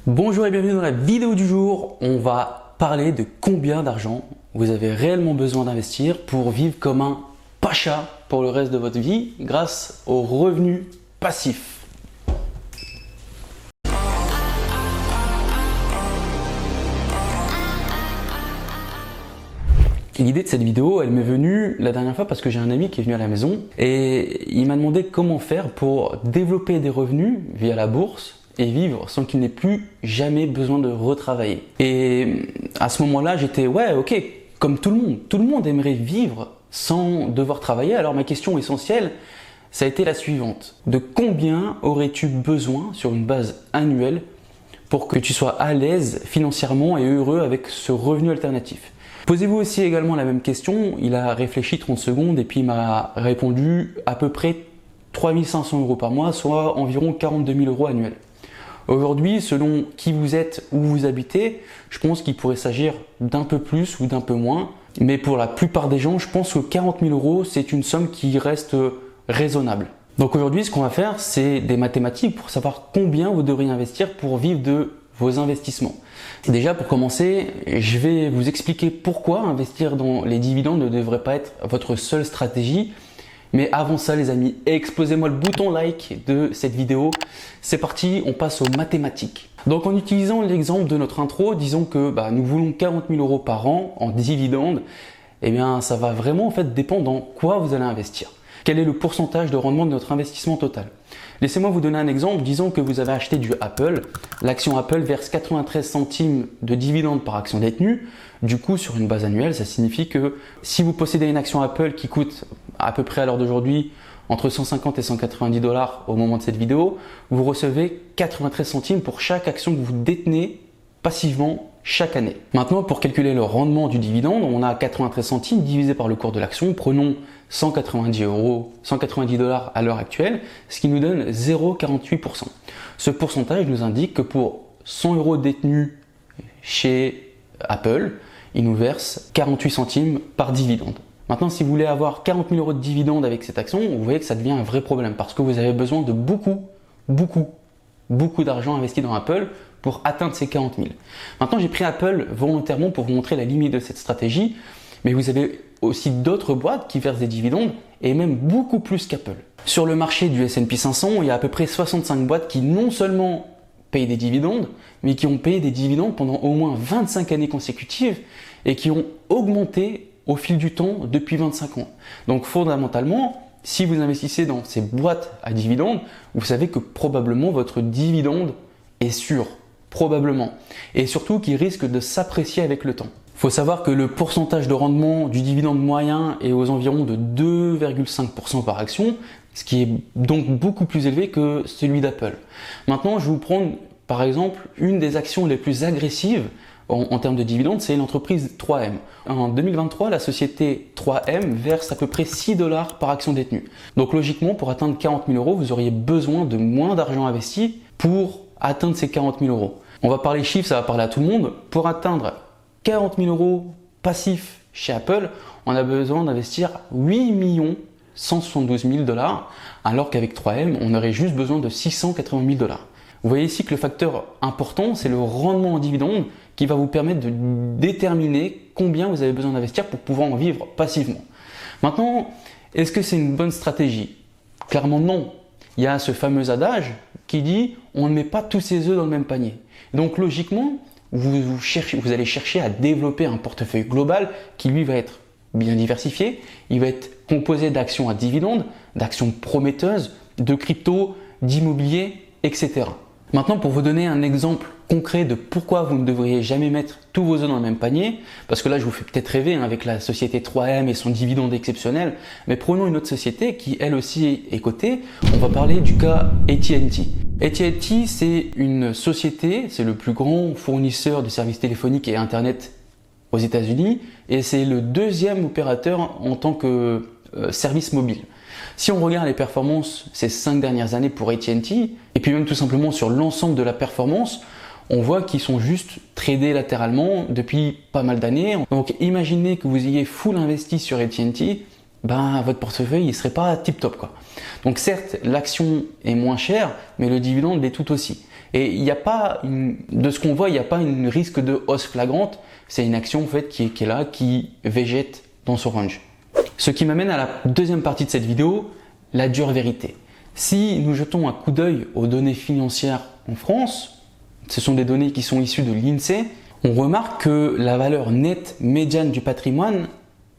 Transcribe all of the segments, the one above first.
Bonjour et bienvenue dans la vidéo du jour. On va parler de combien d'argent vous avez réellement besoin d'investir pour vivre comme un pacha pour le reste de votre vie grâce aux revenus passifs. L'idée de cette vidéo, elle m'est venue la dernière fois parce que j'ai un ami qui est venu à la maison et il m'a demandé comment faire pour développer des revenus via la bourse et vivre sans qu'il n'ait plus jamais besoin de retravailler. Et à ce moment-là, j'étais ok, comme tout le monde aimerait vivre sans devoir travailler. Alors ma question essentielle, ça a été la suivante. De combien aurais-tu besoin sur une base annuelle pour que tu sois à l'aise financièrement et heureux avec ce revenu alternatif? Posez-vous aussi également la même question. Il a réfléchi 30 secondes et puis il m'a répondu à peu près 3 500 € par mois, soit environ 42 000 € annuels. Aujourd'hui, selon qui vous êtes, où vous habitez, je pense qu'il pourrait s'agir d'un peu plus ou d'un peu moins. Mais pour la plupart des gens, je pense que 40 000 €, c'est une somme qui reste raisonnable. Donc aujourd'hui, ce qu'on va faire, c'est des mathématiques pour savoir combien vous devriez investir pour vivre de vos investissements. Déjà, pour commencer, je vais vous expliquer pourquoi investir dans les dividendes ne devrait pas être votre seule stratégie. Mais avant ça, les amis, explosez-moi le bouton like de cette vidéo. C'est parti, on passe aux mathématiques. Donc en utilisant l'exemple de notre intro, disons que nous voulons 40 000 € par an en dividendes. Eh bien, ça va vraiment en fait dépendre dans quoi vous allez investir. Quel est le pourcentage de rendement de notre investissement total? Laissez-moi vous donner un exemple. Disons que vous avez acheté du Apple. L'action Apple verse 93 centimes de dividendes par action détenue. Du coup, sur une base annuelle, ça signifie que si vous possédez une action Apple qui coûte à peu près à l'heure d'aujourd'hui entre 150 et 190 $ au moment de cette vidéo, vous recevez 93 centimes pour chaque action que vous détenez passivement chaque année. Maintenant, pour calculer le rendement du dividende, on a 93 centimes divisé par le cours de l'action. Prenons 190 $ à l'heure actuelle, ce qui nous donne 0,48%. Ce pourcentage nous indique que pour 100 € détenus chez Apple, il nous verse 48 centimes par dividende. Maintenant, si vous voulez avoir 40 000 € de dividendes avec cette action, vous voyez que ça devient un vrai problème parce que vous avez besoin de beaucoup d'argent investi dans Apple pour atteindre ces 40 000. Maintenant, j'ai pris Apple volontairement pour vous montrer la limite de cette stratégie, mais vous avez aussi d'autres boîtes qui versent des dividendes et même beaucoup plus qu'Apple. Sur le marché du S&P 500, il y a à peu près 65 boîtes qui non seulement payent des dividendes, mais qui ont payé des dividendes pendant au moins 25 années consécutives et qui ont augmenté au fil du temps depuis 25 ans. Donc fondamentalement, si vous investissez dans ces boîtes à dividendes, vous savez que probablement votre dividende est sûr. Probablement. Et surtout qu'il risque de s'apprécier avec le temps. Il faut savoir que le pourcentage de rendement du dividende moyen est aux environs de 2,5% par action, ce qui est donc beaucoup plus élevé que celui d'Apple. Maintenant, je vais vous prendre par exemple une des actions les plus agressives en termes de dividendes, c'est l'entreprise 3M. En 2023, la société 3M verse à peu près 6 $ par action détenue. Donc logiquement, pour atteindre 40 000 €, vous auriez besoin de moins d'argent investi pour atteindre ces 40 000 €. On va parler chiffres, ça va parler à tout le monde. Pour atteindre 40 000 € passifs chez Apple, on a besoin d'investir 8 172 000 $, alors qu'avec 3M, on aurait juste besoin de 680 000 $. Vous voyez ici que le facteur important, c'est le rendement en dividende qui va vous permettre de déterminer combien vous avez besoin d'investir pour pouvoir en vivre passivement. Maintenant, est-ce que c'est une bonne stratégie? Clairement non. Il y a ce fameux adage qui dit on ne met pas tous ses œufs dans le même panier. Donc logiquement, vous allez chercher à développer un portefeuille global qui lui va être bien diversifié. Il va être composé d'actions à dividendes, d'actions prometteuses, de crypto, d'immobilier, etc. Maintenant, pour vous donner un exemple concret de pourquoi vous ne devriez jamais mettre tous vos œufs dans le même panier, parce que là je vous fais peut-être rêver avec la société 3M et son dividende exceptionnel, mais prenons une autre société qui elle aussi est cotée. On va parler du cas AT&T. AT&T, c'est une société, c'est le plus grand fournisseur de services téléphoniques et internet aux États-Unis et c'est le deuxième opérateur en tant que service mobile. Si on regarde les performances ces 5 dernières années pour AT&T et puis même tout simplement sur l'ensemble de la performance, on voit qu'ils sont juste tradés latéralement depuis pas mal d'années. Donc imaginez que vous ayez full investi sur AT&T, votre portefeuille il serait pas tip top quoi. Donc certes l'action est moins chère, mais le dividende l'est tout aussi. Et il n'y a pas, de ce qu'on voit, il n'y a pas un risque de hausse flagrante. C'est une action en fait qui est là, qui végète dans ce range. Ce qui m'amène à la deuxième partie de cette vidéo, la dure vérité. Si nous jetons un coup d'œil aux données financières en France, ce sont des données qui sont issues de l'INSEE, on remarque que la valeur nette médiane du patrimoine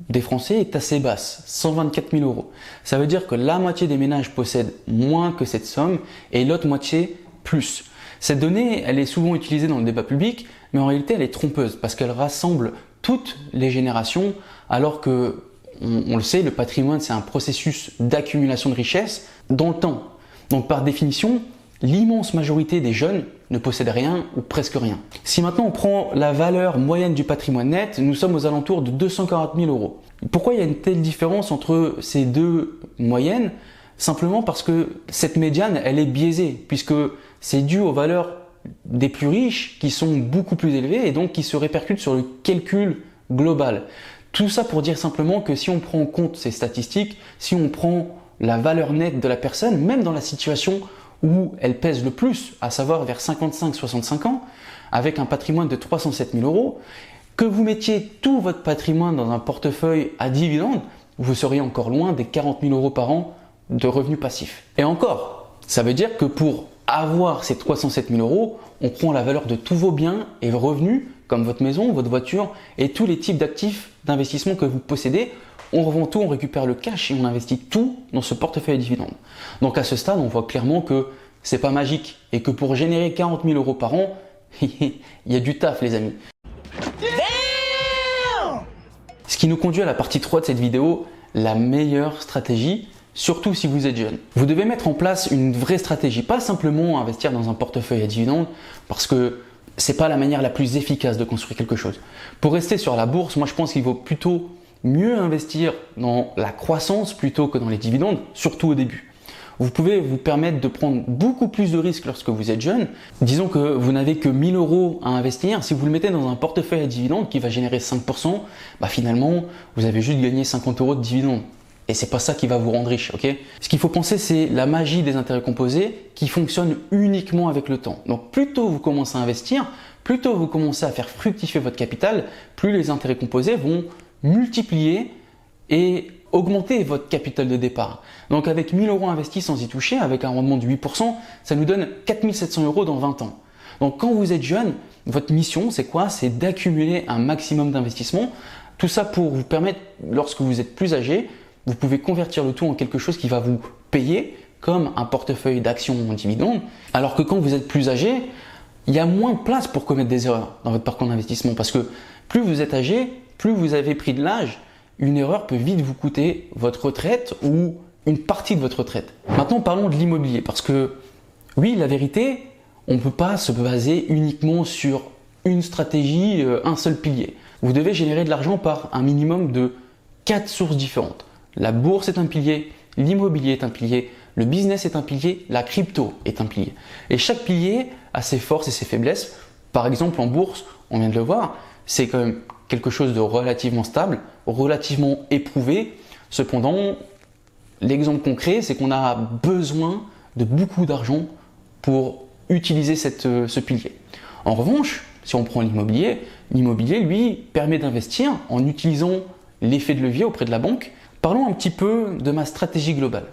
des Français est assez basse, 124 000 euros. Ça veut dire que la moitié des ménages possèdent moins que cette somme et l'autre moitié plus. Cette donnée, elle est souvent utilisée dans le débat public, mais en réalité elle est trompeuse parce qu'elle rassemble toutes les générations alors que, on le sait, le patrimoine c'est un processus d'accumulation de richesse dans le temps. Donc par définition, l'immense majorité des jeunes ne possèdent rien ou presque rien. Si maintenant on prend la valeur moyenne du patrimoine net, nous sommes aux alentours de 240 000 euros. Pourquoi il y a une telle différence entre ces deux moyennes? Simplement parce que cette médiane, elle est biaisée, puisque c'est dû aux valeurs des plus riches qui sont beaucoup plus élevées et donc qui se répercutent sur le calcul global. Tout ça pour dire simplement que si on prend en compte ces statistiques, si on prend la valeur nette de la personne, même dans la situation où elle pèse le plus, à savoir vers 55-65 ans, avec un patrimoine de 307 000 euros, que vous mettiez tout votre patrimoine dans un portefeuille à dividendes, vous seriez encore loin des 40 000 euros par an de revenus passifs. Et encore, ça veut dire que pour avoir ces 307 000 euros, on prend la valeur de tous vos biens et revenus, comme votre maison, votre voiture et tous les types d'actifs d'investissement que vous possédez. On revend tout, on récupère le cash et on investit tout dans ce portefeuille à dividendes. Donc à ce stade, on voit clairement que c'est pas magique et que pour générer 40 000 euros par an, il y a du taf les amis. Ce qui nous conduit à la partie 3 de cette vidéo, la meilleure stratégie, surtout si vous êtes jeune. Vous devez mettre en place une vraie stratégie, pas simplement investir dans un portefeuille à dividendes parce que c'est pas la manière la plus efficace de construire quelque chose. Pour rester sur la bourse, moi je pense qu'il vaut plutôt mieux investir dans la croissance plutôt que dans les dividendes, surtout au début. Vous pouvez vous permettre de prendre beaucoup plus de risques lorsque vous êtes jeune. Disons que vous n'avez que 1000 euros à investir. Si vous le mettez dans un portefeuille à dividendes qui va générer 5%, finalement, vous avez juste gagné 50 euros de dividendes. Et c'est pas ça qui va vous rendre riche, ok? Ce qu'il faut penser, c'est la magie des intérêts composés qui fonctionne uniquement avec le temps. Donc, plus tôt vous commencez à investir, plus tôt vous commencez à faire fructifier votre capital, plus les intérêts composés vont multiplier et augmenter votre capital de départ. Donc avec 1000 euros investis sans y toucher, avec un rendement de 8%, ça nous donne 4700 euros dans 20 ans. Donc quand vous êtes jeune, votre mission c'est quoi? C'est d'accumuler un maximum d'investissement. Tout ça pour vous permettre, lorsque vous êtes plus âgé, vous pouvez convertir le tout en quelque chose qui va vous payer, comme un portefeuille d'actions en dividendes. Alors que quand vous êtes plus âgé, il y a moins de place pour commettre des erreurs dans votre parcours d'investissement parce que plus vous êtes âgé, plus vous avez pris de l'âge, une erreur peut vite vous coûter votre retraite ou une partie de votre retraite. Maintenant, parlons de l'immobilier parce que oui, la vérité, on ne peut pas se baser uniquement sur une stratégie, un seul pilier. Vous devez générer de l'argent par un minimum de 4 sources différentes. La bourse est un pilier, l'immobilier est un pilier, le business est un pilier, la crypto est un pilier. Et chaque pilier a ses forces et ses faiblesses. Par exemple, en bourse, on vient de le voir, c'est quand même quelque chose de relativement stable, relativement éprouvé. Cependant, l'exemple concret, c'est qu'on a besoin de beaucoup d'argent pour utiliser ce pilier. En revanche, si on prend l'immobilier, l'immobilier, lui, permet d'investir en utilisant l'effet de levier auprès de la banque. Parlons un petit peu de ma stratégie globale.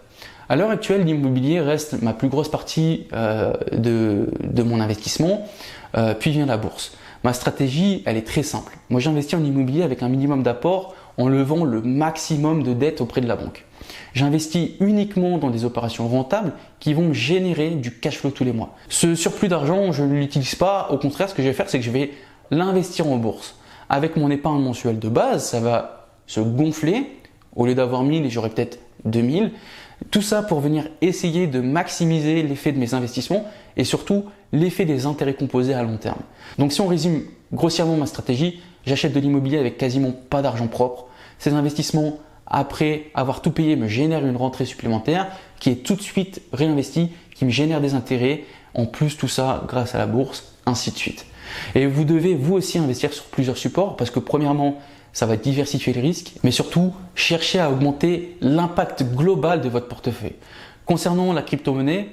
À l'heure actuelle, l'immobilier reste ma plus grosse partie de mon investissement, puis vient la bourse. Ma stratégie, elle est très simple. Moi, j'investis en immobilier avec un minimum d'apport en levant le maximum de dettes auprès de la banque. J'investis uniquement dans des opérations rentables qui vont me générer du cash flow tous les mois. Ce surplus d'argent, je ne l'utilise pas. Au contraire, ce que je vais faire, c'est que je vais l'investir en bourse. Avec mon épargne mensuelle de base, ça va se gonfler. Au lieu d'avoir 1000, j'aurai peut-être 2000. Tout ça pour venir essayer de maximiser l'effet de mes investissements et surtout l'effet des intérêts composés à long terme. Donc si on résume grossièrement ma stratégie, j'achète de l'immobilier avec quasiment pas d'argent propre. Ces investissements, après avoir tout payé, me génèrent une rentrée supplémentaire qui est tout de suite réinvestie, qui me génère des intérêts. En plus, tout ça grâce à la bourse, ainsi de suite. Et vous devez vous aussi investir sur plusieurs supports parce que premièrement, ça va diversifier les risques, mais surtout chercher à augmenter l'impact global de votre portefeuille. Concernant la crypto-monnaie,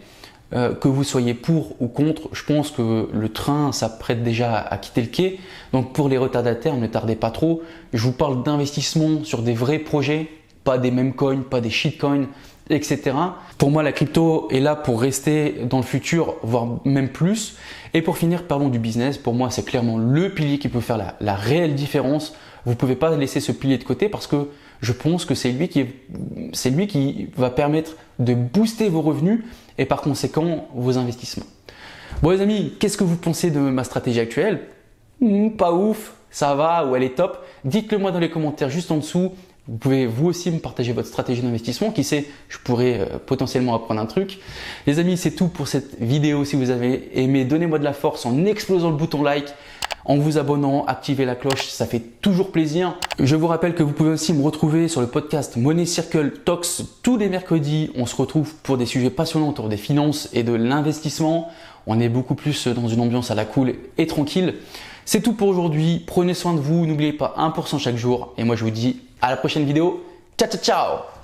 que vous soyez pour ou contre, je pense que le train s'apprête déjà à quitter le quai. Donc pour les retardataires, ne tardez pas trop. Je vous parle d'investissement sur des vrais projets, pas des meme coins, pas des shitcoins, etc. Pour moi, la crypto est là pour rester dans le futur, voire même plus. Et pour finir, parlons du business. Pour moi, c'est clairement le pilier qui peut faire la réelle différence. Vous ne pouvez pas laisser ce pilier de côté parce que je pense que c'est lui qui va permettre de booster vos revenus et par conséquent vos investissements. Bon les amis, qu'est-ce que vous pensez de ma stratégie actuelle? Pas ouf, ça va ou elle est top? Dites-le moi dans les commentaires juste en dessous. Vous pouvez vous aussi me partager votre stratégie d'investissement. Qui sait, je pourrais potentiellement apprendre un truc. Les amis, c'est tout pour cette vidéo. Si vous avez aimé, donnez-moi de la force en explosant le bouton like, en vous abonnant, activez la cloche, ça fait toujours plaisir. Je vous rappelle que vous pouvez aussi me retrouver sur le podcast Money Circle Talks tous les mercredis. On se retrouve pour des sujets passionnants autour des finances et de l'investissement. On est beaucoup plus dans une ambiance à la cool et tranquille. C'est tout pour aujourd'hui. Prenez soin de vous. N'oubliez pas 1% chaque jour. Et moi, je vous dis à la prochaine vidéo. Ciao, ciao, ciao!